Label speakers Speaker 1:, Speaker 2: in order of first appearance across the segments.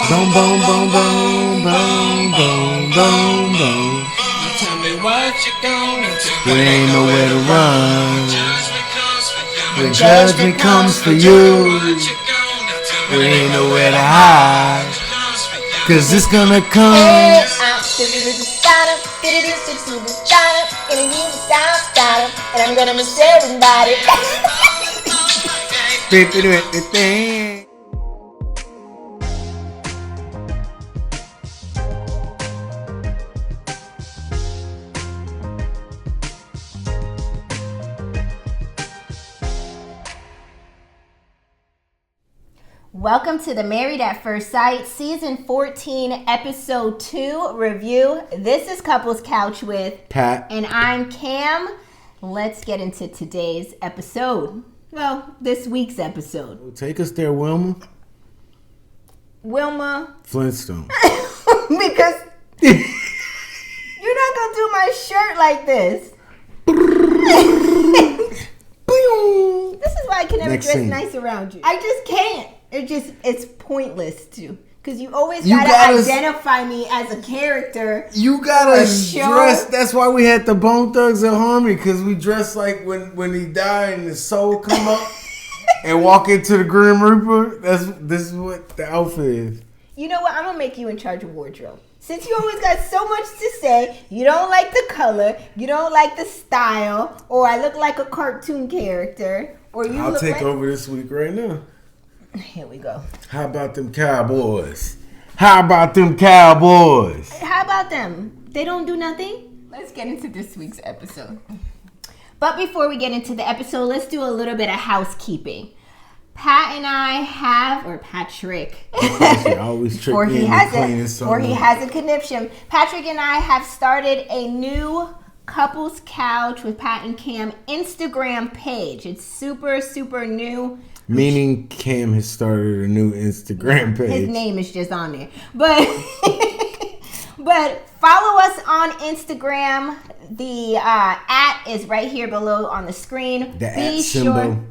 Speaker 1: Boom, boom, boom, boom, boom, boom, boom, boom.
Speaker 2: Tell me what you gonna do.
Speaker 1: We ain't nowhere to run.
Speaker 2: When
Speaker 1: Judgment comes for you. We ain't nowhere to hide. Cause it's gonna come.
Speaker 3: And I'm gonna miss everybody. Welcome to the Married at First Sight Season 14 Episode 2 review. This is Couples Couch with
Speaker 1: Pat.
Speaker 3: And I'm Cam. Let's get into today's episode. Well, this week's episode.
Speaker 1: Take us there, Wilma.
Speaker 3: Wilma.
Speaker 1: Flintstone.
Speaker 3: Because you're not going to do my shirt like this. This is why I can never dress nice around you. I just can't. It's pointless too. Because you always gotta identify me as a character.
Speaker 1: You gotta dress. That's why we had the Bone Thugs at Harmony. Because we dress like when he died and his soul come up and walk into the Grim Reaper. This is what the outfit is.
Speaker 3: You know what? I'm gonna make you in charge of wardrobe. Since you always got so much to say, you don't like the color, you don't like the style, or I look like a cartoon character, or you.
Speaker 1: I'll take over this week right now.
Speaker 3: Here we go.
Speaker 1: How about them Cowboys? How about them Cowboys?
Speaker 3: How about them? They don't do nothing? Let's get into this week's episode. But before we get into the episode, let's do a little bit of housekeeping. Pat and I have, or Patrick,
Speaker 1: always trick
Speaker 3: or
Speaker 1: me
Speaker 3: he
Speaker 1: into
Speaker 3: has a conniption. Patrick and I have started a new Couples Couch with Pat and Cam Instagram page. It's super, super new.
Speaker 1: Meaning Cam has started a new Instagram page.
Speaker 3: His name is just on there. But follow us on Instagram. The @ is right here below on the screen.
Speaker 1: The @ symbol.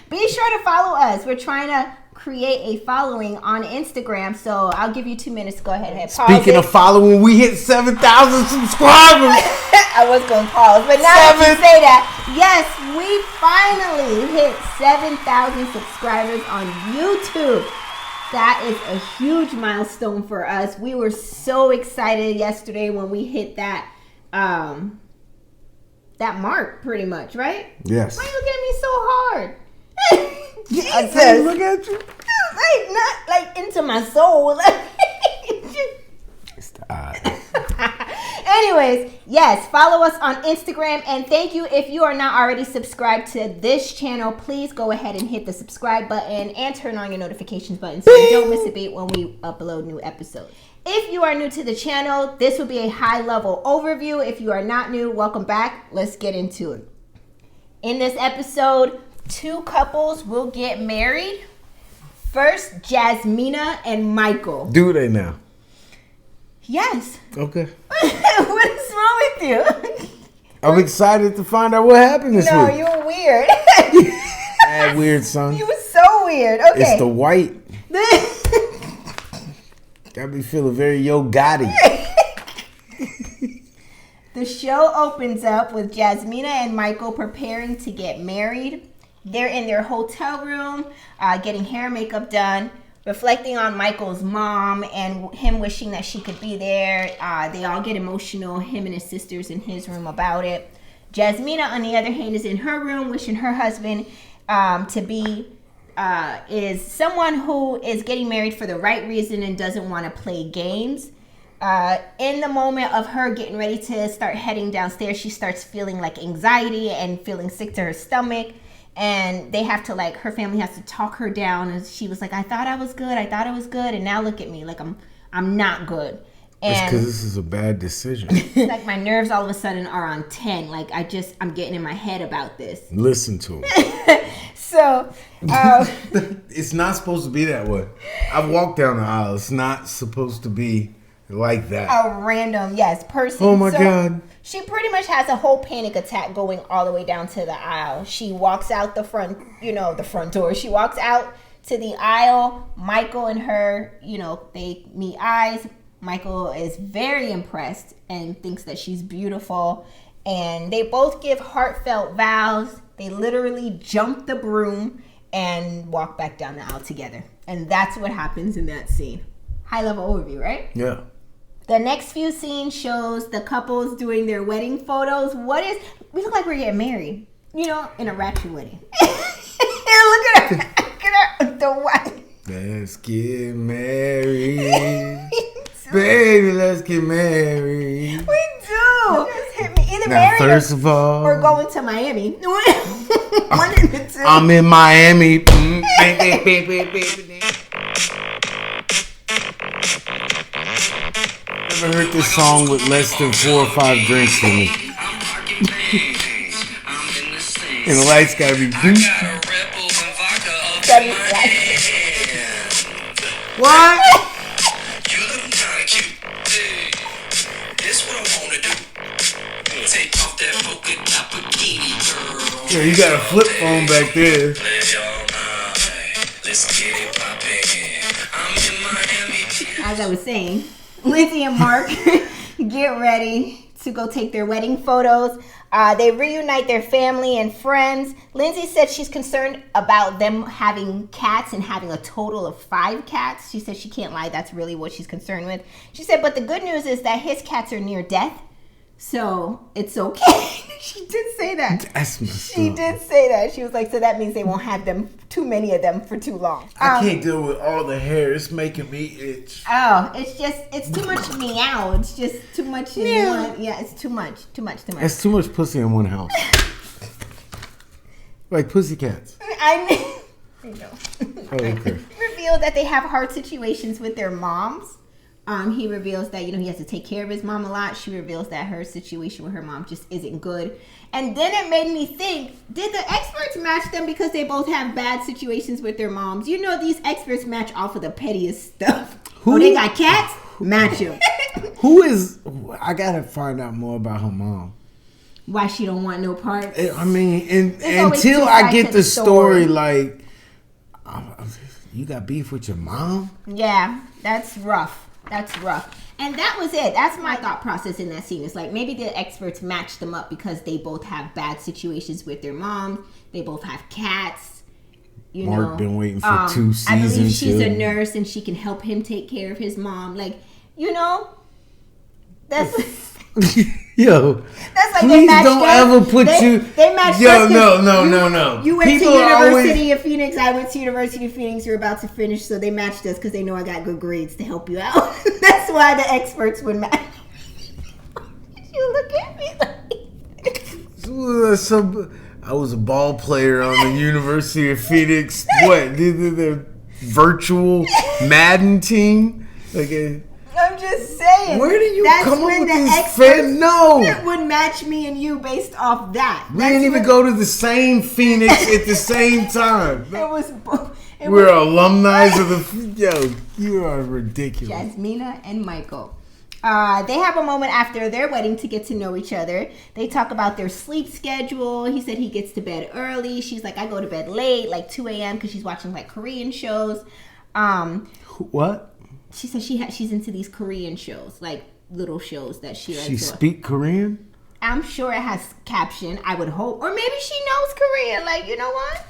Speaker 3: Be sure to follow us. We're trying to create a following on Instagram. So I'll give you 2 minutes. Go ahead and pause.
Speaker 1: Speaking of following, we hit 7,000 subscribers.
Speaker 3: I was going to pause. But now that you say that, yes, we finally hit 7,000 subscribers on YouTube. That is a huge milestone for us. We were so excited yesterday when we hit that mark, pretty much, right?
Speaker 1: Yes.
Speaker 3: Why are you looking at me so hard? Jesus.
Speaker 1: I look at you.
Speaker 3: Like, not like into my soul.
Speaker 1: It's the eyes.
Speaker 3: Anyways, yes, follow us on Instagram, and thank you. If you are not already subscribed to this channel, please go ahead and hit the subscribe button and turn on your notifications button so you don't miss a beat when we upload new episodes. If you are new to the channel, this will be a high-level overview. If you are not new, welcome back. Let's get into it. In this episode, 2 couples will get married. First, Jasmina and Michael.
Speaker 1: Do they now?
Speaker 3: Yes.
Speaker 1: Okay.
Speaker 3: What is wrong with you?
Speaker 1: I'm excited to find out what happened this week.
Speaker 3: No, you're weird.
Speaker 1: That weird, son.
Speaker 3: You were so weird. Okay.
Speaker 1: It's the white. Got me feeling very Yo Gotti.
Speaker 3: The show opens up with Jasmina and Michael preparing to get married. They're in their hotel room, getting hair and makeup done, reflecting on Michael's mom and him wishing that she could be there. They all get emotional, him and his sisters in his room about it. Jasmina, on the other hand, is in her room wishing her husband to be is someone who is getting married for the right reason and doesn't want to play games. In the moment of her getting ready to start heading downstairs, she starts feeling like anxiety and feeling sick to her stomach. And they have to, like, her family has to talk her down. And she was like, I thought I was good. And now look at me. Like, I'm not good. And
Speaker 1: it's because this is a bad decision.
Speaker 3: Like, my nerves all of a sudden are on 10. Like, I'm getting in my head about this.
Speaker 1: Listen to him.
Speaker 3: So,
Speaker 1: it's not supposed to be that way. I've walked down the aisle. It's not supposed to be like that.
Speaker 3: A random, person.
Speaker 1: Oh, my God.
Speaker 3: She pretty much has a whole panic attack going all the way down to the aisle. She walks out the front door. She walks out to the aisle. Michael and her, they meet eyes. Michael is very impressed and thinks that she's beautiful. And they both give heartfelt vows. They literally jump the broom and walk back down the aisle together. And that's what happens in that scene. High level overview, right?
Speaker 1: Yeah.
Speaker 3: The next few scenes shows the couples doing their wedding photos. We look like we're getting married, in a ratchet wedding. Here, look at her. Look at her. The wife.
Speaker 1: Let's get married. Baby, let's get married.
Speaker 3: We do. Just hit me. Either
Speaker 1: Now,
Speaker 3: married
Speaker 1: first of all,
Speaker 3: or going to Miami. One in the two.
Speaker 1: I'm in Miami. Never heard this song with less than 4 or 5 drinks in me. And the lights gotta be blue. What?
Speaker 2: You looking kinda cute. This what I wanna do. Take off that polka dot bikini, girl.
Speaker 1: Yeah, you got a flip phone back there.
Speaker 2: Play all night. Let's get it poppin'. I'm in Miami.
Speaker 3: As I was saying, Lindsay and Mark get ready to go take their wedding photos. They reunite their family and friends. Lindsay said she's concerned about them having cats and having a total of 5 cats. She said she can't lie. That's really what she's concerned with. She said, but the good news is that his cats are near death. So it's okay. She did say that. She did say that. She was like, so that means they won't have too many of them for too long.
Speaker 1: I can't deal with all the hair. It's making me itch.
Speaker 3: Oh, it's too much meow. It's just too much in one. Yeah, it's too much.
Speaker 1: That's too much pussy in one house. Like pussycats.
Speaker 3: I know.
Speaker 1: Oh, okay.
Speaker 3: Revealed that they have hard situations with their moms. He reveals that, he has to take care of his mom a lot. She reveals that her situation with her mom just isn't good. And then it made me think, did the experts match them because they both have bad situations with their moms? These experts match off of the pettiest stuff. They got cats? Match them.
Speaker 1: I gotta find out more about her mom.
Speaker 3: Why she don't want no parts?
Speaker 1: I mean, until I get the story, like, you got beef with your mom?
Speaker 3: Yeah, that's rough. And that was it. That's my thought process in that scene. It's like maybe the experts matched them up because they both have bad situations with their mom. They both have cats.
Speaker 1: Mark been waiting for 2 seasons.
Speaker 3: I believe she's a nurse and she can help him take care of his mom. Like, that's...
Speaker 1: Yo,
Speaker 3: that's like
Speaker 1: please don't ever put you.
Speaker 3: They matched.
Speaker 1: Yo, no.
Speaker 3: You went to University of Phoenix. I went to University of Phoenix. You're about to finish, so they matched us because they know I got good grades to help you out. That's why the experts would match. You look at me like.
Speaker 1: I was a ball player on the University of Phoenix. What? The virtual Madden team?
Speaker 3: I'm just saying.
Speaker 1: Where do you come up with
Speaker 3: the
Speaker 1: experts? No,
Speaker 3: would match me and you based off that.
Speaker 1: We didn't even go to the same Phoenix at the same time.
Speaker 3: We're
Speaker 1: alumni of the. Yo, you are ridiculous.
Speaker 3: Jasmina and Michael. They have a moment after their wedding to get to know each other. They talk about their sleep schedule. He said he gets to bed early. She's like, I go to bed late, like 2 a.m. because she's watching like Korean shows.
Speaker 1: What?
Speaker 3: She said she's into these Korean shows, like little shows that she likes.
Speaker 1: She speak Korean?
Speaker 3: I'm sure it has caption, I would hope. Or maybe she knows Korean. Like, you know what?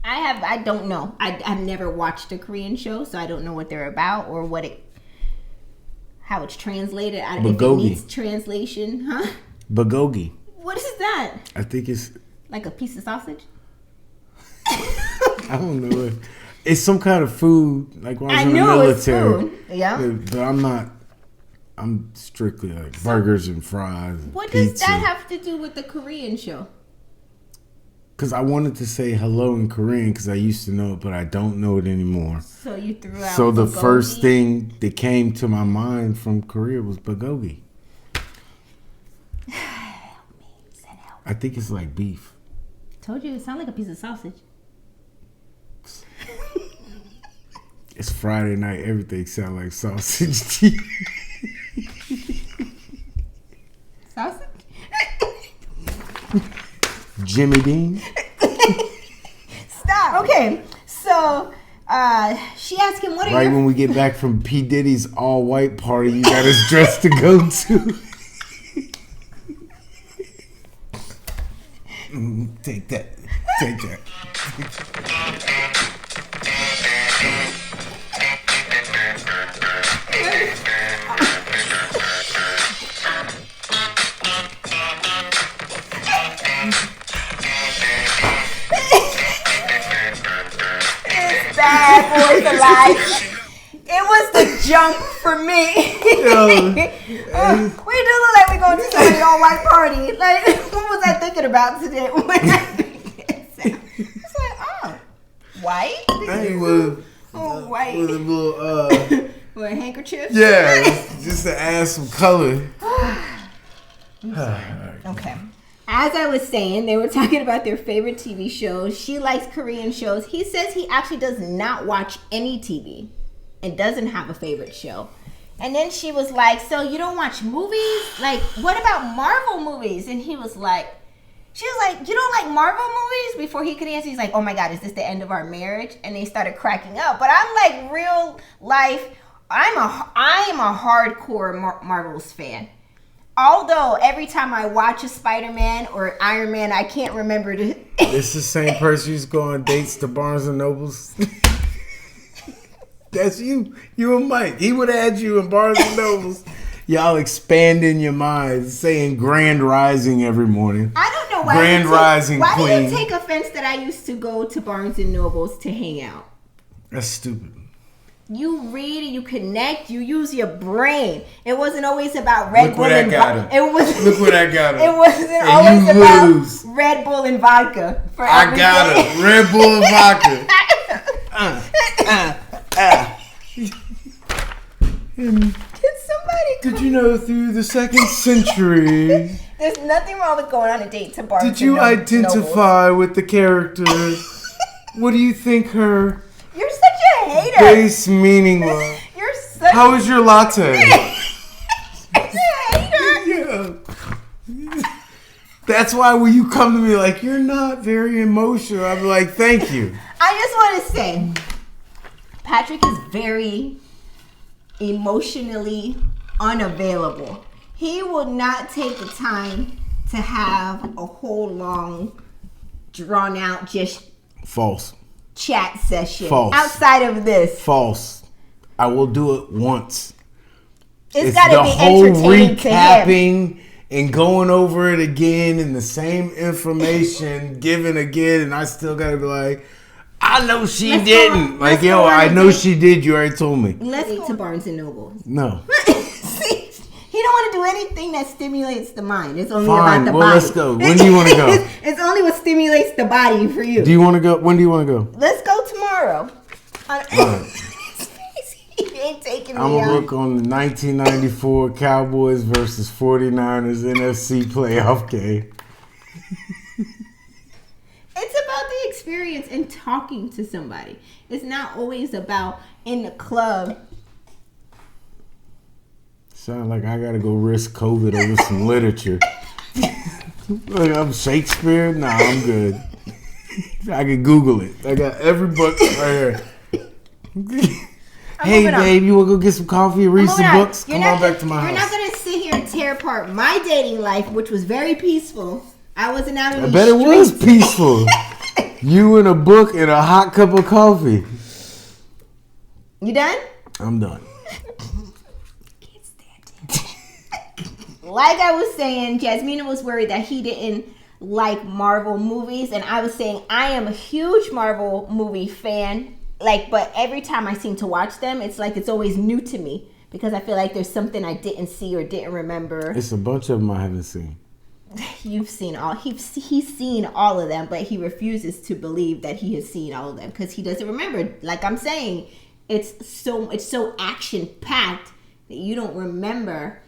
Speaker 3: I don't know. I've never watched a Korean show, so I don't know what they're about or how it's translated. If it needs translation, huh?
Speaker 1: Bulgogi.
Speaker 3: What is that?
Speaker 1: I think it's...
Speaker 3: Like a piece of sausage?
Speaker 1: I don't know. It's some kind of food, like when I was in the military.
Speaker 3: It's food. Yeah.
Speaker 1: But I'm strictly like burgers and fries and
Speaker 3: what
Speaker 1: pizza.
Speaker 3: Does that have to do with the Korean show?
Speaker 1: Because I wanted to say hello in Korean because I used to know it, but I don't know it anymore.
Speaker 3: So you threw out
Speaker 1: So the
Speaker 3: bulgogi?
Speaker 1: first thing that came to my mind from Korea was bulgogi. I think it's like beef.
Speaker 3: Told you, it sounded like a piece of sausage.
Speaker 1: It's Friday night. Everything sounds like sausage.
Speaker 3: Sausage?
Speaker 1: Jimmy Dean.
Speaker 3: Stop. Okay, so she asked him, "What are
Speaker 1: Right
Speaker 3: your?"
Speaker 1: when we get back from P Diddy's all white party, you got us dressed to go to. Take that. Take that.
Speaker 3: Bad boys alive. It was the jump for me. We do look like we're going to somebody's all white party. Like, what was I thinking about today? When it's like, oh, white?
Speaker 1: Hey, with
Speaker 3: white.
Speaker 1: With a little
Speaker 3: With handkerchiefs?
Speaker 1: yeah, just to add some color.
Speaker 3: Okay. As I was saying, they were talking about their favorite TV shows. She likes Korean shows. He says he actually does not watch any TV and doesn't have a favorite show. And then she was like, so you don't watch movies? Like, what about Marvel movies? And he was like, she was like, you don't like Marvel movies? Before he could answer, he's like, oh my God, is this the end of our marriage? And they started cracking up. But I'm like, real life, I am a hardcore Marvel's fan. Although every time I watch a Spider-Man or Iron Man, I can't remember to.
Speaker 1: It's the same person who's going on dates to Barnes and Nobles. That's you. You and Mike. He would add you in Barnes and Nobles. Y'all expanding your minds, saying Grand Rising every morning.
Speaker 3: I don't know why.
Speaker 1: Grand Rising
Speaker 3: Why
Speaker 1: Queen.
Speaker 3: do you take offense that I used to go to Barnes and Nobles to hang out?
Speaker 1: That's stupid.
Speaker 3: You read and you connect. You use your brain. It wasn't always about Red
Speaker 1: Look
Speaker 3: Bull
Speaker 1: where
Speaker 3: and
Speaker 1: that got him.
Speaker 3: It was.
Speaker 1: Look where that got him.
Speaker 3: It wasn't
Speaker 1: And
Speaker 3: always
Speaker 1: you
Speaker 3: about
Speaker 1: lose.
Speaker 3: Red Bull and vodka. For
Speaker 1: I
Speaker 3: every
Speaker 1: got
Speaker 3: day.
Speaker 1: it. Red Bull and vodka.
Speaker 3: Can somebody?
Speaker 1: Did you know through the 2nd century?
Speaker 3: There's nothing wrong with going on a date to Barnes.
Speaker 1: Did you
Speaker 3: and
Speaker 1: identify with the characters? What do you think her
Speaker 3: You're such a hater.
Speaker 1: base meaning was?
Speaker 3: You're such
Speaker 1: How was your latte?
Speaker 3: a hater.
Speaker 1: Yeah. That's why when you come to me like, you're not very emotional, I'm like, thank you.
Speaker 3: I just want to say, Patrick is very emotionally unavailable. He will not take the time to have a whole long, drawn out, just
Speaker 1: False.
Speaker 3: chat session.
Speaker 1: False.
Speaker 3: Outside of this,
Speaker 1: False. I will do it once.
Speaker 3: it's got to
Speaker 1: the
Speaker 3: be
Speaker 1: whole
Speaker 3: entertaining to him.
Speaker 1: recapping and going over it again and the same information given again, and I still gotta be like, I know she
Speaker 3: Let's
Speaker 1: didn't.
Speaker 3: go-
Speaker 1: Like,
Speaker 3: let's
Speaker 1: yo,
Speaker 3: go on
Speaker 1: I
Speaker 3: a
Speaker 1: know
Speaker 3: date.
Speaker 1: she did. You already told me.
Speaker 3: Let's go to Barnes and Noble.
Speaker 1: No.
Speaker 3: See, he don't want to do anything that stimulates the mind. It's only
Speaker 1: Fine.
Speaker 3: about the
Speaker 1: Well,
Speaker 3: body.
Speaker 1: let's go. When do you want to go?
Speaker 3: It's only what stimulates the body for you.
Speaker 1: Do you want to go? When do you want to go?
Speaker 3: Let's go tomorrow.
Speaker 1: Alright.
Speaker 3: He ain't taking me
Speaker 1: I'm gonna
Speaker 3: out.
Speaker 1: look on the 1994 Cowboys versus 49ers NFC playoff game.
Speaker 3: It's about the experience and talking to somebody. It's not always about in the club.
Speaker 1: Sound like I gotta go risk COVID over some literature. Like I'm Shakespeare? Nah, I'm good. I can Google it. I got every book right here. Hey,
Speaker 3: moving on.
Speaker 1: babe, you wanna go get some coffee and read some books? Come on back to my
Speaker 3: You're
Speaker 1: house.
Speaker 3: not gonna sit here and tear apart my dating life, which was very peaceful. I wasn't out in
Speaker 1: I
Speaker 3: the
Speaker 1: bet it was
Speaker 3: streets.
Speaker 1: peaceful. You and a book and a hot cup of coffee.
Speaker 3: You done?
Speaker 1: I'm done.
Speaker 3: Can't stand it. Like I was saying, Jasmina was worried that he didn't like Marvel movies, and I was saying I am a huge Marvel movie fan. Like, but every time I seem to watch them, it's like it's always new to me because I feel like there's something I didn't see or didn't remember.
Speaker 1: It's a bunch of them I haven't seen.
Speaker 3: You've seen all. He's seen all of them, but he refuses to believe that he has seen all of them because he doesn't remember. Like I'm saying, it's so action packed that you don't remember.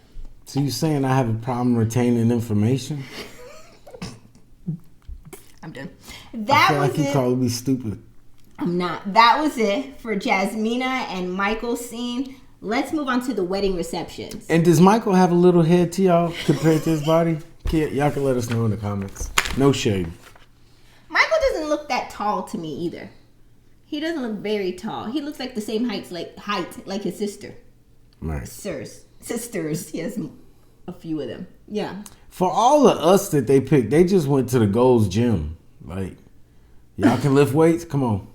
Speaker 1: So you saying I have a problem retaining information?
Speaker 3: I'm done.
Speaker 1: I
Speaker 3: That
Speaker 1: feel
Speaker 3: was
Speaker 1: like you
Speaker 3: it.
Speaker 1: calling me stupid.
Speaker 3: I'm not. That was it for Jasmina and Michael's scene. Let's move on to the wedding receptions.
Speaker 1: And does Michael have a little head to y'all compared to his body? Y'all can let us know in the comments. No shade.
Speaker 3: Michael doesn't look that tall to me either. He doesn't look very tall. He looks like the same height like his sister.
Speaker 1: Right.
Speaker 3: Sisters. He has a few of them. Yeah.
Speaker 1: For all of us that they picked, they just went to the Gold's Gym. Like, y'all can lift weights? Come on.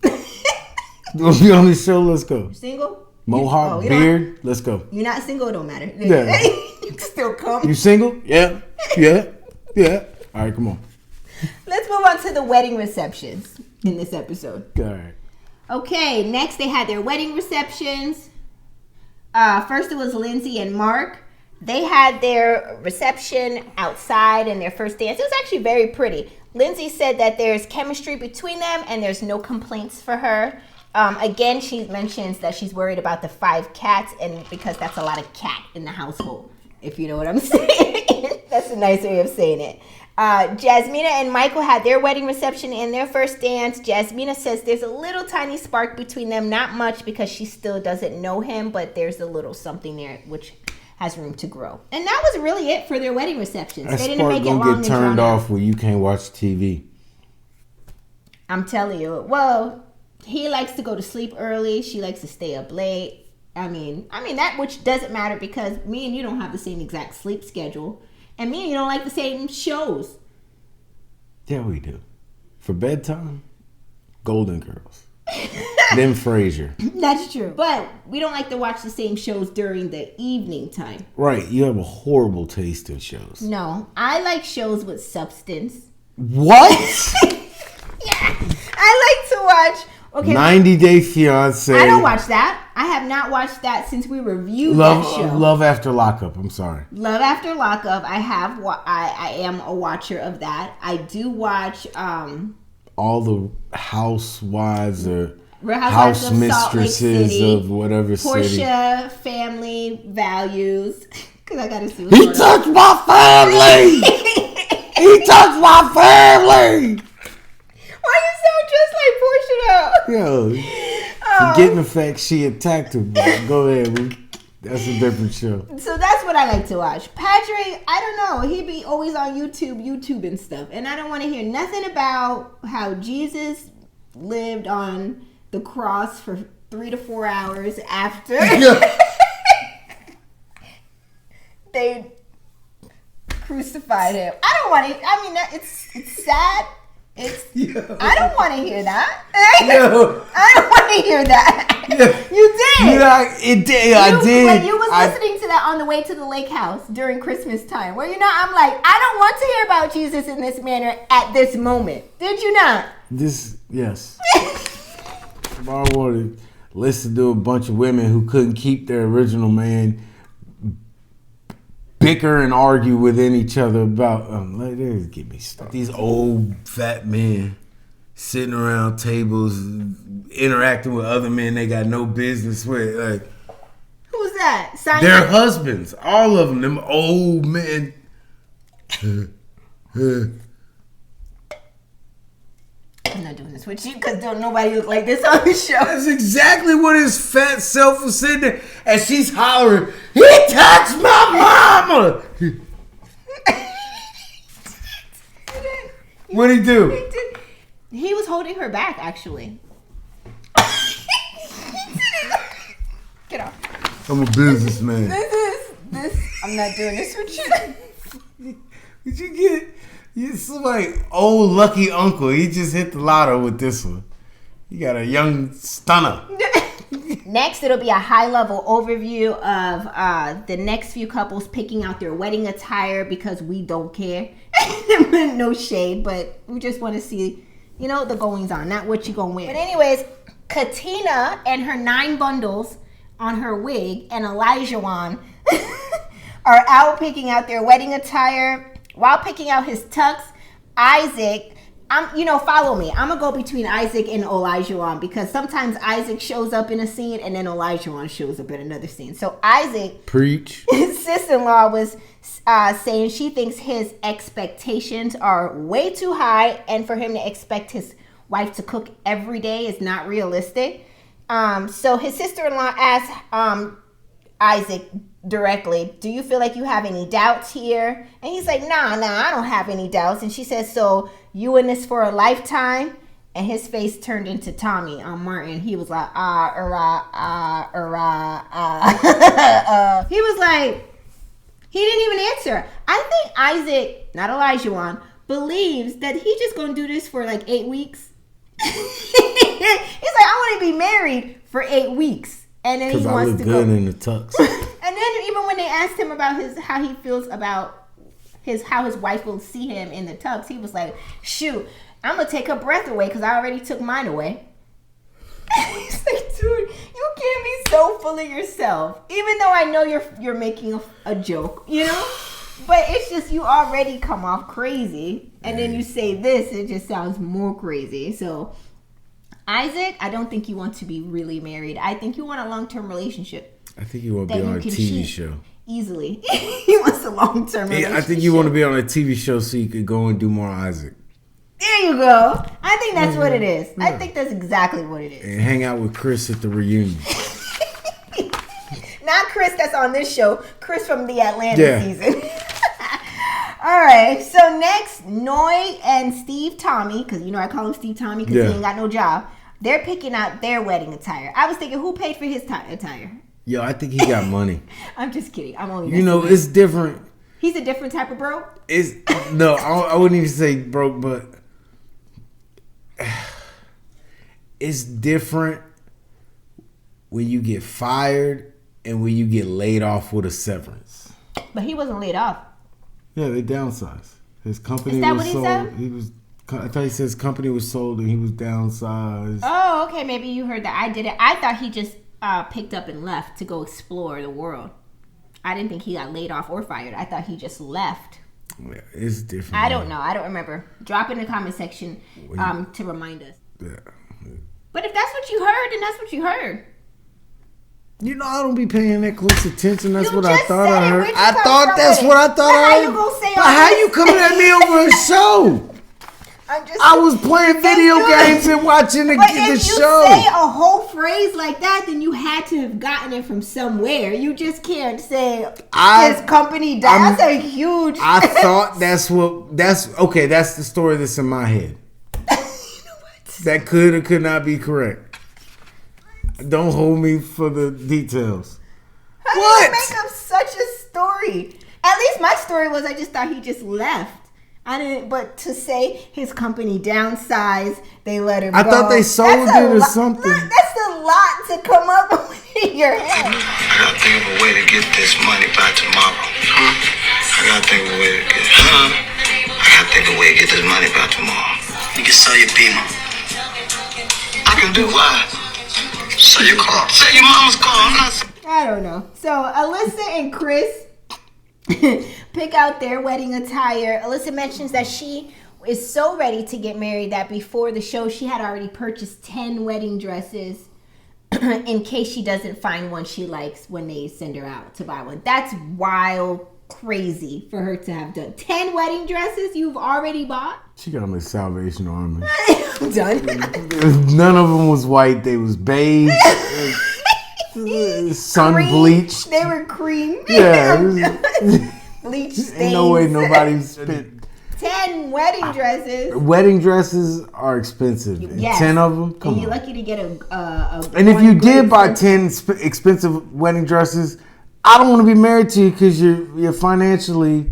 Speaker 1: You want to be on this show? Let's go.
Speaker 3: Single?
Speaker 1: Mohawk, beard? Let's go.
Speaker 3: You're not single, it don't matter.
Speaker 1: Yeah.
Speaker 3: You can still come.
Speaker 1: You single? Yeah. All right, come on.
Speaker 3: Let's move on to the wedding receptions in this episode.
Speaker 1: All right.
Speaker 3: Okay, next they had their wedding receptions. First it was Lindsay and Mark. They had their reception outside and their first dance. It was actually very pretty. Lindsay said that there's chemistry between them and there's no complaints for her. Again, she mentions that she's worried about the 5 cats and because that's a lot of cat in the household, if you know what I'm saying. That's a nice way of saying it. Jasmina and Michael had their wedding reception and their first dance. Jasmina says there's a little tiny spark between them, not much because she still doesn't know him, but there's a little something there which has room to grow. And that was really it for their wedding receptions.
Speaker 1: That
Speaker 3: they didn't
Speaker 1: spark
Speaker 3: make it
Speaker 1: gonna
Speaker 3: long
Speaker 1: get
Speaker 3: and
Speaker 1: turned
Speaker 3: drawn out.
Speaker 1: off when you can't watch TV.
Speaker 3: I'm telling you. Well, he likes to go to sleep early. She likes to stay up late. I mean that which doesn't matter because me and you don't have the same exact sleep schedule. And me and you don't like the same shows.
Speaker 1: Yeah, we do. For bedtime, Golden Girls. Then Frasier.
Speaker 3: That's true. But we don't like to watch the same shows during the evening time.
Speaker 1: Right. You have a horrible taste in shows.
Speaker 3: No. I like shows with substance.
Speaker 1: What?
Speaker 3: Yeah. I like to watch... Okay.
Speaker 1: 90 Day Fiancé.
Speaker 3: I don't watch that. I have not watched that since we reviewed that show.
Speaker 1: Love After Lockup. I'm sorry.
Speaker 3: Love After Lockup. I am a watcher of that. I do watch
Speaker 1: all the housewives or
Speaker 3: Real Housewives
Speaker 1: house
Speaker 3: of Salt Lake
Speaker 1: mistresses
Speaker 3: City,
Speaker 1: of whatever city.
Speaker 3: Portia Family Values. Because I got to see.
Speaker 1: He touched my family. He touched my family.
Speaker 3: Why you sound just like Portia though?
Speaker 1: Yo, forgetting the fact she attacked him. Go ahead. That's a different show.
Speaker 3: So that's what I like to watch. Patrick, I don't know. He be always on YouTube and stuff. And I don't want to hear nothing about how Jesus lived on the cross for 3 to 4 hours after they crucified him. I don't want to. I mean, it's sad. I don't want to hear that. I don't want to hear that. You did.
Speaker 1: I did.
Speaker 3: When you was listening to that on the way to the lake house during Christmas time, where I'm like, I don't want to hear about Jesus in this manner at this moment. Did you not?
Speaker 1: Yes. I wanted to listen to a bunch of women who couldn't keep their original man bicker and argue within each other about let's get me started. These old fat men sitting around tables interacting with other men they got no business with. Like,
Speaker 3: who's that?
Speaker 1: Their husbands, all of them old men.
Speaker 3: I'm not doing this with you because don't nobody look like this on the show.
Speaker 1: That's exactly what his fat self was sitting there as she's hollering, "He touched my mama!" What'd he do?
Speaker 3: He was holding her back, actually. Get off.
Speaker 1: I'm a businessman.
Speaker 3: I'm not doing this with you.
Speaker 1: Did you get it? It's like old lucky uncle. He just hit the lotto with this one. You got a young stunner.
Speaker 3: Next, it'll be a high-level overview of the next few couples picking out their wedding attire because we don't care. No shade, but we just want to see, the goings-on, not what you gonna wear. But anyways, Katina and her 9 bundles on her wig and Elijah are out picking out their wedding attire. While picking out his tux, Isaac, follow me. I'm going to go between Isaac and Elijah because sometimes Isaac shows up in a scene and then Elijah shows up in another scene. So Isaac,
Speaker 1: preach.
Speaker 3: His sister-in-law was saying she thinks his expectations are way too high and for him to expect his wife to cook every day is not realistic. So his sister-in-law asked Isaac directly, do you feel like you have any doubts here? And he's like, nah, I don't have any doubts. And she says, so you in this for a lifetime? and his face turned into Tommy on Martin. He was like, He was like, he didn't even answer. I think Isaac, not Elijah, believes that he's just gonna do this for like 8 weeks. He's like, I want to be married for 8 weeks, and then he wants to go
Speaker 1: in the tux.
Speaker 3: And then even when they asked him about how he feels about how his wife will see him in the tux, he was like, shoot, I'm gonna take her breath away because I already took mine away. He's like, dude, you can't be so full of yourself, even though I know you're making a joke, you know. But it's just, you already come off crazy, and then you say this, it just sounds more crazy. So, Isaac, I don't think you want to be really married. I think you want a long-term relationship.
Speaker 1: I think you want to be on a TV show.
Speaker 3: Easily. He wants a long-term relationship.
Speaker 1: I think you want to be on a TV show so you could go and do more Isaac.
Speaker 3: There you go. I think that's what it is. Yeah. I think that's exactly what it is.
Speaker 1: And hang out with Chris at the reunion.
Speaker 3: Not Chris that's on this show. Chris from the Atlanta season. All right. So next, Noy and Steve Tommy, because I call him Steve Tommy because he ain't got no job. They're picking out their wedding attire. I was thinking, who paid for his attire?
Speaker 1: Yo, I think he got money.
Speaker 3: I'm just kidding. I'm only.
Speaker 1: It's different.
Speaker 3: He's a different type of bro.
Speaker 1: I wouldn't even say broke, but it's different when you get fired and when you get laid off with a severance.
Speaker 3: But he wasn't laid off.
Speaker 1: Yeah, they downsized. His company
Speaker 3: was sold.
Speaker 1: Is that what he said? I thought he said his company was sold and he was downsized.
Speaker 3: Oh, okay. Maybe you heard that. I didn't. I thought he just picked up and left to go explore the world. I didn't think he got laid off or fired. I thought he just left.
Speaker 1: Yeah, it's different.
Speaker 3: I don't know. I don't remember. Drop in the comment section to remind us.
Speaker 1: Yeah.
Speaker 3: But if that's what you heard, then that's what you heard.
Speaker 1: I don't be paying that close attention. That's what I
Speaker 3: just
Speaker 1: thought
Speaker 3: said
Speaker 1: I
Speaker 3: it.
Speaker 1: heard.
Speaker 3: Where'd you
Speaker 1: I
Speaker 3: come
Speaker 1: thought
Speaker 3: from
Speaker 1: that's
Speaker 3: with
Speaker 1: what
Speaker 3: it?
Speaker 1: I thought
Speaker 3: But
Speaker 1: I
Speaker 3: how
Speaker 1: heard.
Speaker 3: you gonna say
Speaker 1: But
Speaker 3: all
Speaker 1: how
Speaker 3: this?
Speaker 1: you coming at me over a show? I was playing video games and watching the show.
Speaker 3: If you say a whole phrase like that, then you had to have gotten it from somewhere. You just can't say his company died. That's a huge.
Speaker 1: I thought that's the story that's in my head. That could or could not be correct. Don't hold me for the details.
Speaker 3: How do you make up such a story? At least my story was I just thought he just left. I didn't, but to say his company downsized, they let him go.
Speaker 1: I thought they sold it or something.
Speaker 3: That's a lot to come up with in your head.
Speaker 2: I gotta think of a way to get this money by tomorrow. I gotta think of a way to get this money by tomorrow. You can sell your Beamer. I can do what? Sell your car. Sell your mama's car.
Speaker 3: I don't know. So Alyssa and Chris pick out their wedding attire. Alyssa mentions that she is so ready to get married that before the show she had already purchased 10 wedding dresses in case she doesn't find one she likes when they send her out to buy one. That's wild, crazy for her to have done. 10 wedding dresses you've already bought?
Speaker 1: She got me Salvation Army.
Speaker 3: I'm done.
Speaker 1: None of them was white. They was beige. Sun
Speaker 3: Cream.
Speaker 1: bleached.
Speaker 3: They were cream.
Speaker 1: Yeah.
Speaker 3: Bleach stains.
Speaker 1: Ain't no way nobody spent
Speaker 3: 10 wedding dresses.
Speaker 1: Wedding dresses are expensive.
Speaker 3: Yes.
Speaker 1: 10 of them? Come
Speaker 3: and you're
Speaker 1: on.
Speaker 3: lucky to get a
Speaker 1: and if you did buy 10 expensive wedding dresses, I don't want to be married to you because you're financially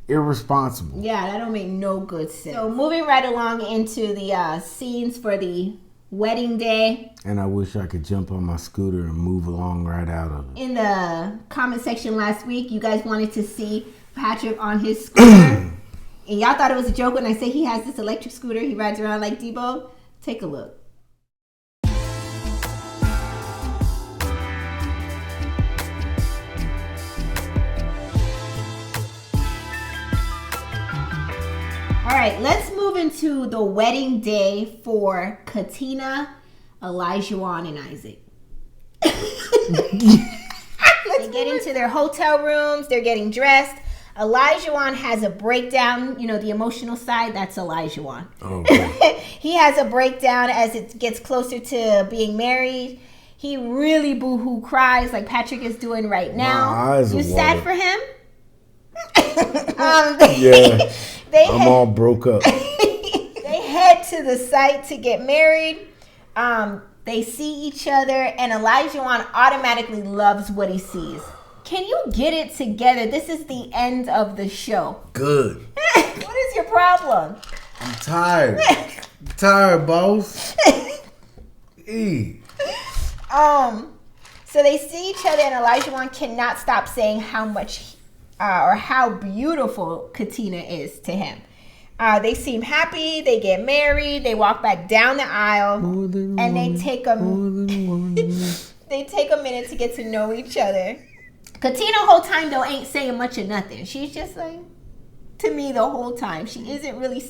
Speaker 1: irresponsible.
Speaker 3: Yeah, that don't make no good sense. So moving right along into the scenes for the wedding day.
Speaker 1: And I wish I could jump on my scooter and move along right out of it.
Speaker 3: In the comment section last week, you guys wanted to see Patrick on his scooter. And y'all thought it was a joke when I say he has this electric scooter. He rides around like Debo. Take a look. All right, let's move into the wedding day for Katina, Elijah, and Isaac. They get into their hotel rooms. They're getting dressed. Elijah has a breakdown. You know, the emotional side, that's Elijah.
Speaker 1: Okay.
Speaker 3: He has a breakdown as it gets closer to being married. He really boo-hoo cries like Patrick is doing right now.
Speaker 1: My eyes are
Speaker 3: You sad
Speaker 1: watering.
Speaker 3: for him?
Speaker 1: Yeah. I'm all broke up.
Speaker 3: They head to the site to get married. They see each other, and Elijah automatically loves what he sees. Can you get it together? This is the end of the show.
Speaker 1: Good.
Speaker 3: What is your problem?
Speaker 1: I'm tired. I'm tired, boss.
Speaker 3: So they see each other, and Elijah cannot stop saying how much or how beautiful Katina is to him. They seem happy. They get married. They walk back down the aisle, and they take a minute to get to know each other. Katina, whole time though, ain't saying much of nothing. She's just like, to me, the whole time, she isn't really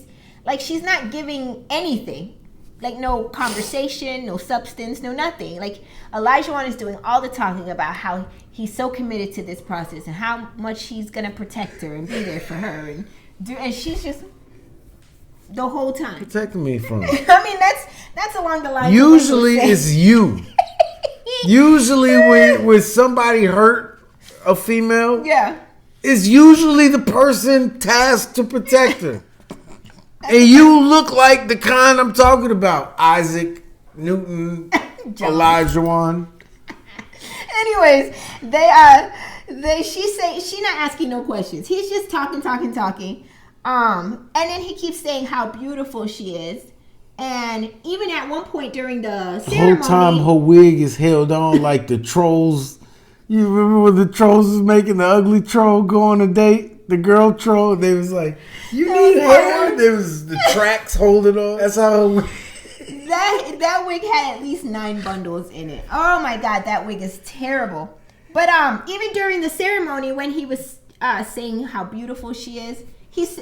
Speaker 3: like, she's not giving anything. Like, no conversation, no substance, no nothing. Like, Elijah is doing all the talking about how he's so committed to this process and how much he's gonna protect her and be there for her, and she's just the whole time
Speaker 1: protecting me from.
Speaker 3: I mean, that's along the line.
Speaker 1: Usually it's you. Usually when somebody hurt a female,
Speaker 3: yeah,
Speaker 1: it's usually the person tasked to protect her. And you look like the kind I'm talking about. Isaac, Newton, Elijah.
Speaker 3: Anyways, she's not asking no questions. He's just talking. And then he keeps saying how beautiful she is. And even at one point during the ceremony,
Speaker 1: whole time her wig is held on like the trolls. You remember when the trolls was making the ugly troll go on a date? The girl troll, they was like, you need hair? There was the tracks holding on. That's how her wig.
Speaker 3: That wig had at least 9 bundles in it. Oh my God, that wig is terrible. But even during the ceremony, when he was saying how beautiful she is,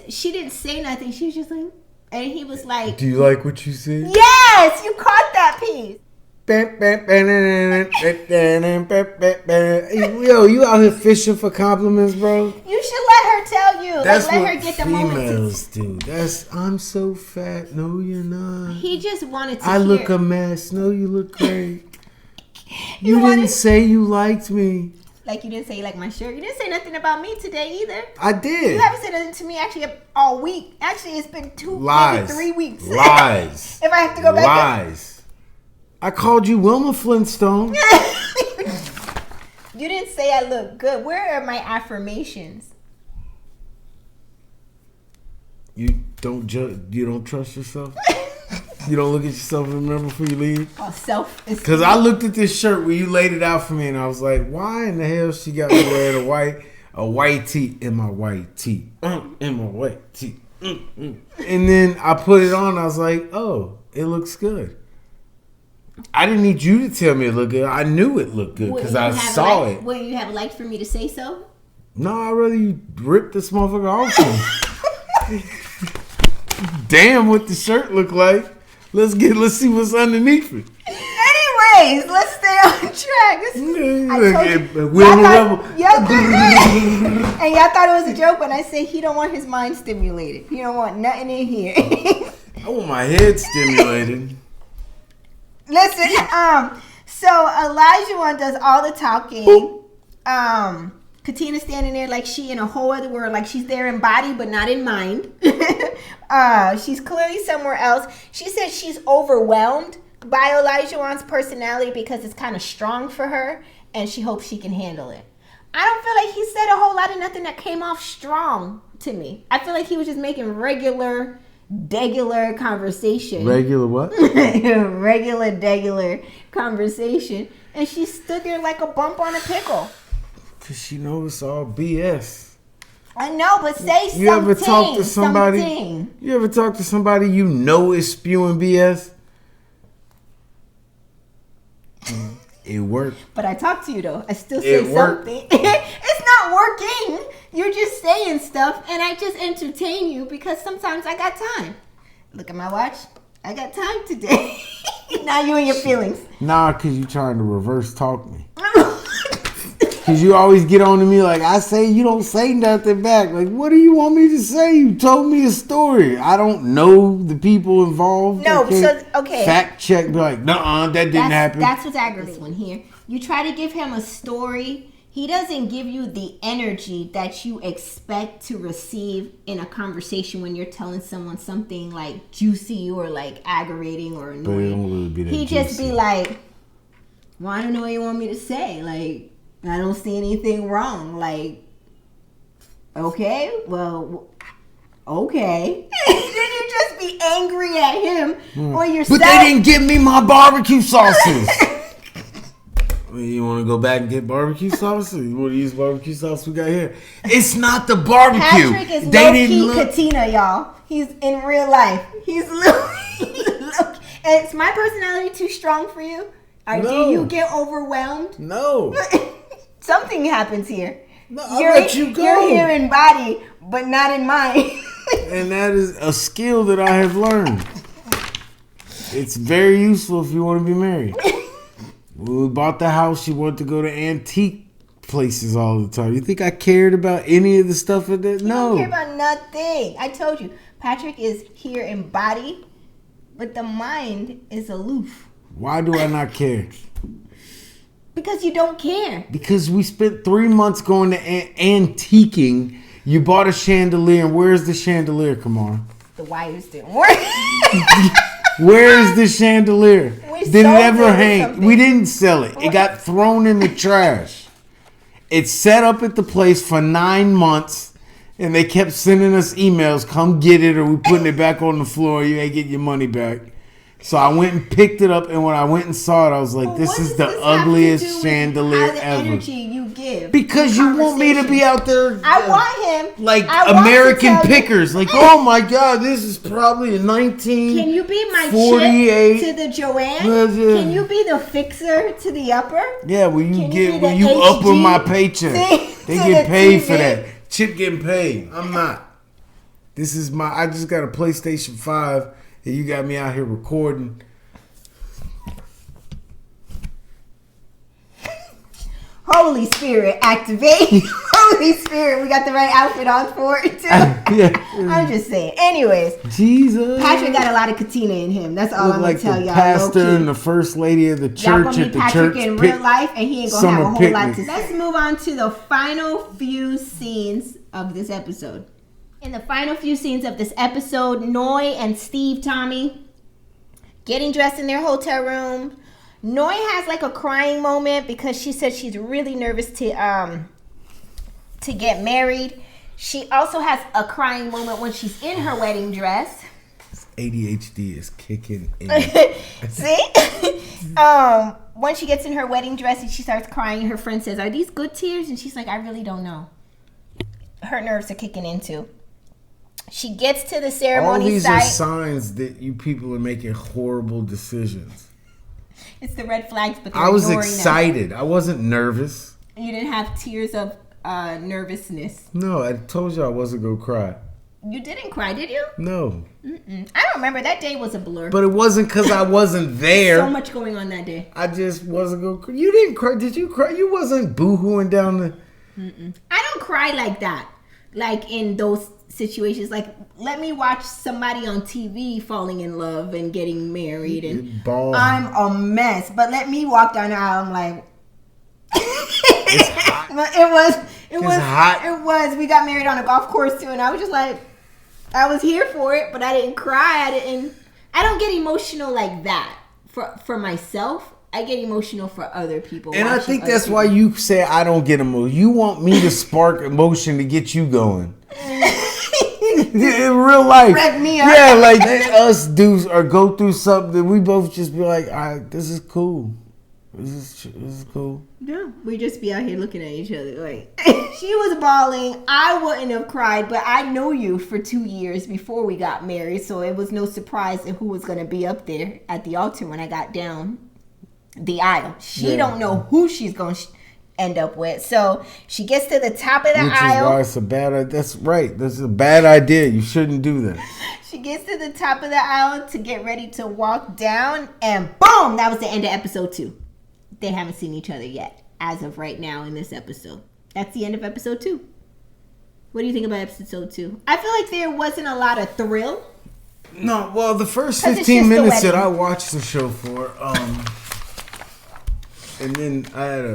Speaker 3: she didn't say nothing. She was just like, and he was like,
Speaker 1: do you like what you see?
Speaker 3: Yes, you caught that piece.
Speaker 1: Yo, you out here fishing for compliments, bro?
Speaker 3: You should let her tell you.
Speaker 1: That's
Speaker 3: like, let
Speaker 1: what
Speaker 3: her get the moment.
Speaker 1: Females do. I'm so fat. No, you're not.
Speaker 3: He just wanted to
Speaker 1: I look a mess. No, you look great. You didn't say you liked me.
Speaker 3: Like, you didn't say you like my shirt. You didn't say nothing about me today either.
Speaker 1: I did.
Speaker 3: You haven't said nothing to me actually all week. Actually, it's been 2,
Speaker 1: Lies.
Speaker 3: maybe 3 weeks.
Speaker 1: Lies.
Speaker 3: If I have to go back.
Speaker 1: Lies. I called you Wilma Flintstone.
Speaker 3: You didn't say I look good. Where are my affirmations?
Speaker 1: You don't trust yourself? You don't look at yourself and remember before you leave?
Speaker 3: Oh, self-esteem.
Speaker 1: Because I looked at this shirt when you laid it out for me, and I was like, why in the hell she got me wearing a white tee in my white tee? In my white tee. And then I put it on, I was like, oh, it looks good. I didn't need you to tell me it looked good. I knew it looked good because I saw it.
Speaker 3: Wouldn't you have liked for me to say so?
Speaker 1: No, I'd rather you rip this motherfucker off me. Damn what the shirt looked like. Let's see what's underneath it.
Speaker 3: Anyways, let's stay on track. And y'all thought it was a joke when I say he don't want his mind stimulated. He don't want nothing in here.
Speaker 1: I want my head stimulated.
Speaker 3: Listen, so Elijah does all the talking. Katina's standing there like she in a whole other world, like she's there in body but not in mind. She's clearly somewhere else. She says she's overwhelmed by Elijah's personality because it's kind of strong for her, and she hopes she can handle it. I don't feel like he said a whole lot of nothing that came off strong to me. I feel like he was just making regular conversation.
Speaker 1: Regular what?
Speaker 3: regular conversation. And she stood there like a bump on a pickle.
Speaker 1: Because she knows it's all BS.
Speaker 3: I know, but say something.
Speaker 1: You ever talk to somebody you know is spewing BS? It worked.
Speaker 3: But I talk to you though. I still say something. It's not working. You're just saying stuff, and I just entertain you because sometimes I got time. Look at my watch. I got time today. Now you and your feelings.
Speaker 1: Nah, because you trying to reverse talk me. Because you always get on to me like, I say, you don't say nothing back. Like, what do you want me to say? You told me a story. I don't know the people involved.
Speaker 3: No, so, okay.
Speaker 1: Fact check, be like, nuh-uh, that didn't happen.
Speaker 3: That's what's aggravating here. You try to give him a story. He doesn't give you the energy that you expect to receive in a conversation when you're telling someone something like juicy or like aggravating or annoying.
Speaker 1: But it don't really be that
Speaker 3: He just
Speaker 1: juicy.
Speaker 3: be like, well, I don't know what you want me to say. Like, I don't see anything wrong. Like, okay, well, okay. Then you just be angry at him or yourself.
Speaker 1: But they didn't give me my barbecue sauces. You want to go back and get barbecue sauce? Or you want to use barbecue sauce we got here? It's not the barbecue.
Speaker 3: Patrick is low-key Katina, y'all. He's in real life. He's low-key. Is my personality too strong for you? Or
Speaker 1: No.
Speaker 3: do you get overwhelmed?
Speaker 1: No.
Speaker 3: Something happens here.
Speaker 1: No, I'll let you go.
Speaker 3: You're here in body, but not in mind.
Speaker 1: And that is a skill that I have learned. It's very useful if you want to be married. When we bought the house, she wanted to go to antique places all the time. You think I cared about any of the stuff in that? No.
Speaker 3: I don't care about nothing. I told you, Patrick is here in body, but the mind is aloof.
Speaker 1: Why do I not care?
Speaker 3: Because you don't care.
Speaker 1: Because we spent 3 months going to antiquing. You bought a chandelier, and where's the chandelier, Kamara?
Speaker 3: The wires didn't work.
Speaker 1: Where is the chandelier? Did it
Speaker 3: sold
Speaker 1: ever
Speaker 3: it or
Speaker 1: hang?
Speaker 3: something.
Speaker 1: We didn't sell it. It got thrown in the trash. It's set up at the place for 9 months, and they kept sending us emails, come get it, or we putting it back on the floor. You ain't getting your money back. So I went and picked it up, and when I went and saw it, I was like, this is the ugliest chandelier
Speaker 3: the
Speaker 1: ever.
Speaker 3: energy you give.
Speaker 1: Because you want me to be out there
Speaker 3: I want him.
Speaker 1: like
Speaker 3: I want to
Speaker 1: American
Speaker 3: tell you-
Speaker 1: Pickers. Like, oh my God, this is probably a 1948.
Speaker 3: Can you be my
Speaker 1: 48.
Speaker 3: chip to the Joanne?
Speaker 1: Yeah.
Speaker 3: Can you be the fixer to the upper?
Speaker 1: Yeah, when you
Speaker 3: Can
Speaker 1: get
Speaker 3: be
Speaker 1: when
Speaker 3: the
Speaker 1: you
Speaker 3: HG
Speaker 1: upper my paycheck, they
Speaker 3: to
Speaker 1: get
Speaker 3: the
Speaker 1: paid
Speaker 3: TV?
Speaker 1: for that. Chip getting paid. I'm not. This is my. I just got a PlayStation 5, and you got me out here recording.
Speaker 3: Holy Spirit, activate. Holy Spirit, we got the right outfit on for it too.
Speaker 1: Yeah.
Speaker 3: I'm just saying. Anyways,
Speaker 1: Jesus.
Speaker 3: Patrick got a lot of Katina in him. That's all
Speaker 1: Look
Speaker 3: I'm
Speaker 1: like
Speaker 3: gonna tell
Speaker 1: the
Speaker 3: y'all.
Speaker 1: pastor
Speaker 3: low-key.
Speaker 1: and the first lady of the
Speaker 3: Y'all
Speaker 1: church
Speaker 3: gonna
Speaker 1: at
Speaker 3: meet
Speaker 1: the
Speaker 3: Patrick
Speaker 1: church
Speaker 3: in real life, and he ain't gonna have a whole lot to say. Let's move on to the final few scenes of this episode. In the final few scenes of this episode, Noi and Steve Tommy getting dressed in their hotel room. Noi has like a crying moment because she says she's really nervous to get married. She also has a crying moment when she's in her wedding dress.
Speaker 1: ADHD is kicking in.
Speaker 3: See? When she gets in her wedding dress and she starts crying, her friend says, "Are these good tears?" And she's like, "I really don't know." Her nerves are kicking in too. She gets to the
Speaker 1: All
Speaker 3: ceremony
Speaker 1: these
Speaker 3: site.
Speaker 1: are signs that you people are making horrible decisions.
Speaker 3: It's the red flags, but they're
Speaker 1: I was
Speaker 3: ignoring them.
Speaker 1: excited. I wasn't nervous.
Speaker 3: You didn't have tears of nervousness.
Speaker 1: No, I told you I wasn't going to cry.
Speaker 3: You didn't cry, did you?
Speaker 1: No.
Speaker 3: I don't remember. That day was a blur.
Speaker 1: But it wasn't because I wasn't there.
Speaker 3: So much going on that day.
Speaker 1: I just wasn't going to cry. You didn't cry. Did you cry? You wasn't boo-hooing down the...
Speaker 3: I don't cry like that. Like in those situations. Like, let me watch somebody on TV falling in love and getting married. And I'm a mess. But let me walk down the aisle. I'm like...
Speaker 1: It's hot.
Speaker 3: It was
Speaker 1: hot.
Speaker 3: It was. We got married on a golf course too, and I was just like, I was here for it, but I didn't cry. I don't get emotional like that for myself. I get emotional for other people.
Speaker 1: And I think that's why you say I don't get emotional. You want me to spark emotion to get you going. In real life.
Speaker 3: Rev me up.
Speaker 1: Yeah, like us dudes or go through something, we both just be like, all right, this is cool. This is cool.
Speaker 3: No, we just be out here looking at each other like. She was bawling. I wouldn't have cried, but I know you for 2 years before we got married, so it was no surprise who was going to be up there at the altar when I got down the aisle. She don't know who she's going to end up with. So she gets to the top of the
Speaker 1: Which
Speaker 3: aisle.
Speaker 1: is why it's a bad idea. That's right. That's a bad idea. You shouldn't do that.
Speaker 3: She gets to the top of the aisle to get ready to walk down, and boom! That was the end of episode 2. They haven't seen each other yet, as of right now in this episode. That's the end of episode 2. What do you think about episode 2? I feel like there wasn't a lot of thrill.
Speaker 1: No, well, the first
Speaker 3: 'Cause it's
Speaker 1: 15
Speaker 3: just the
Speaker 1: minutes that
Speaker 3: wedding.
Speaker 1: I watched the show for, and then I had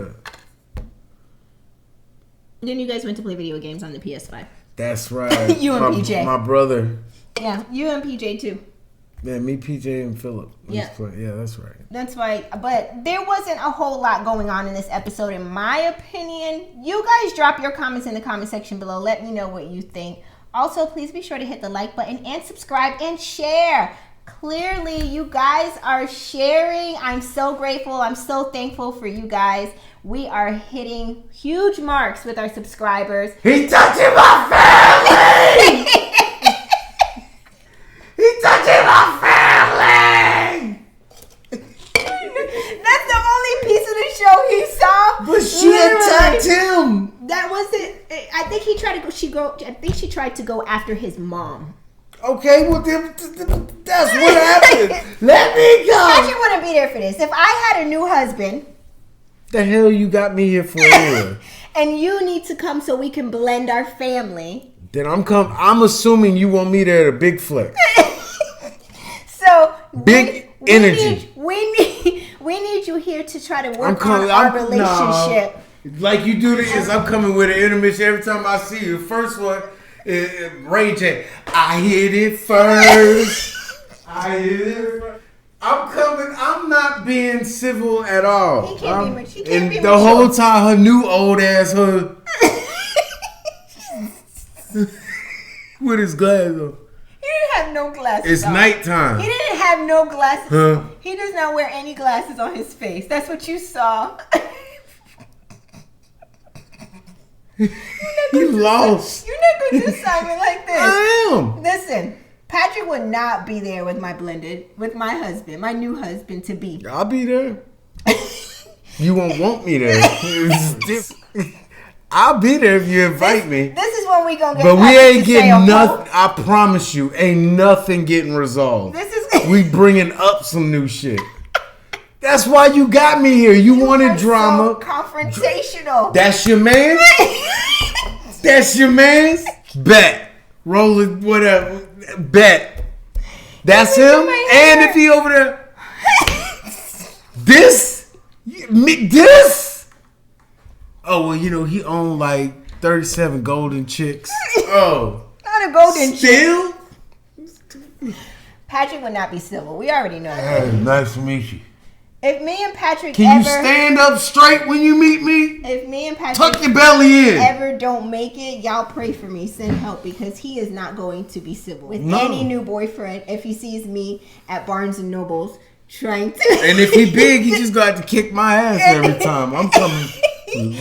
Speaker 3: Then you guys went to play video games on the PS5.
Speaker 1: That's right.
Speaker 3: You and PJ.
Speaker 1: My brother.
Speaker 3: Yeah, you and PJ too.
Speaker 1: Yeah, me, PJ, and Philip.
Speaker 3: Yeah.
Speaker 1: Yeah, that's right.
Speaker 3: That's right. But there wasn't a whole lot going on in this episode, in my opinion. You guys drop your comments in the comment section below. Let me know what you think. Also, please be sure to hit the like button and subscribe and share. Clearly, you guys are sharing. I'm so grateful. I'm so thankful for you guys. We are hitting huge marks with our subscribers.
Speaker 1: He touching my family! He touching my family!
Speaker 3: That's the only piece of the show he saw.
Speaker 1: But she attacked him.
Speaker 3: That wasn't. I think he tried to go. I think she tried to go after his mom.
Speaker 1: Okay, well that's what happened. Let me go.
Speaker 3: Patrick wouldn't be there for this. If I had a new husband,
Speaker 1: the hell you got me here for?
Speaker 3: And you need to come so we can blend our family.
Speaker 1: Then I'm assuming you want me there at a big flex.
Speaker 3: So
Speaker 1: big energy.
Speaker 3: We need you here to try to work on our relationship.
Speaker 1: No. Like you do this, I'm coming with an intermission every time I see you. First one, Ray J. I hit it first. I hit it first. I'm coming. I'm not being civil at all.
Speaker 3: He can't be much. He can't
Speaker 1: and
Speaker 3: be
Speaker 1: the
Speaker 3: mature.
Speaker 1: whole time, her new old ass, her with his glasses on.
Speaker 3: He didn't have no glasses.
Speaker 1: It's
Speaker 3: on.
Speaker 1: nighttime.
Speaker 3: He didn't have no glasses.
Speaker 1: Huh?
Speaker 3: He does not wear any glasses on his face. That's what you saw.
Speaker 1: You lost.
Speaker 3: You're not going to do Simon like this.
Speaker 1: I am.
Speaker 3: Listen, Patrick would not be there with my husband, my new husband to be.
Speaker 1: I'll be there. You won't want me there. I'll be there if you invite me.
Speaker 3: This is when we gonna get.
Speaker 1: But we
Speaker 3: Patrick
Speaker 1: ain't
Speaker 3: to
Speaker 1: getting
Speaker 3: say,
Speaker 1: nothing. I promise you, ain't nothing getting resolved.
Speaker 3: This is.
Speaker 1: We bringing up some new shit. That's why you got me here. You wanted
Speaker 3: are
Speaker 1: drama.
Speaker 3: So confrontational.
Speaker 1: That's your man. That's your man. Bet. Roll it. Whatever. Bet. That's him. And if he over there. This. Oh, well, you know, he owned like 37 golden chicks. Oh.
Speaker 3: Not a golden
Speaker 1: Still?
Speaker 3: chick. Patrick would not be civil. We already know that.
Speaker 1: Hey, nice to meet you.
Speaker 3: If me and Patrick
Speaker 1: Can you stand up straight when you meet me?
Speaker 3: If me and Patrick
Speaker 1: Tuck your belly in.
Speaker 3: ever don't make it, y'all pray for me. Send help because he is not going to be civil with any new boyfriend if he sees me at Barnes and Noble's trying to.
Speaker 1: And if he big, he just got to kick my ass every time. I'm coming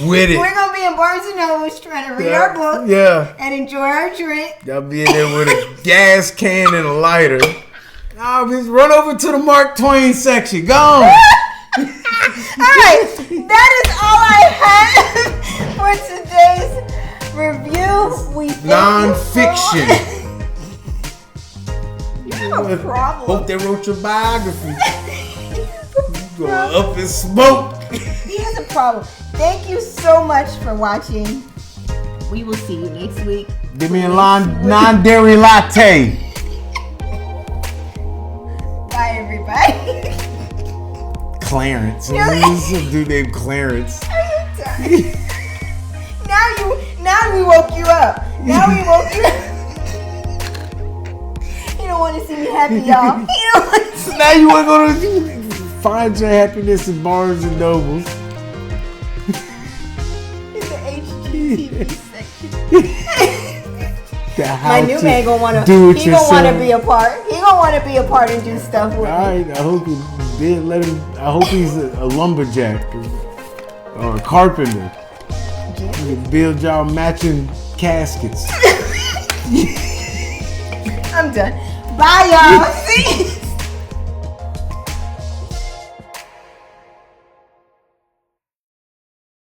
Speaker 1: with it.
Speaker 3: We're gonna be in Barnes and Noble's trying to read our book, and enjoy our drink.
Speaker 1: Y'all be in there with a gas can and a lighter. I'll just run over to the Mark Twain section. Go on.
Speaker 3: Alright, that is all I have for today's review. We
Speaker 1: non-fiction.
Speaker 3: You have a problem.
Speaker 1: Hope they wrote your biography. Going up in smoke.
Speaker 3: He has a problem. Thank you so much for watching. We will see you next week.
Speaker 1: Give me a non-dairy latte.
Speaker 3: Bye, everybody.
Speaker 1: Clarence. This is a dude named Clarence.
Speaker 3: Now we woke you up. Now we woke you up. You don't want to see me happy, y'all. You don't want to see
Speaker 1: Now you want to go to find your happiness in Barnes and Nobles.
Speaker 3: in the HGTV section. My new man gonna wanna
Speaker 1: do it
Speaker 3: he
Speaker 1: yourself.
Speaker 3: gonna wanna be a part. He gonna wanna be a part and do stuff with me.
Speaker 1: Alright, I hope you did let him. I hope he's a lumberjack or a carpenter. You can build y'all matching caskets.
Speaker 3: I'm done. Bye, y'all. See.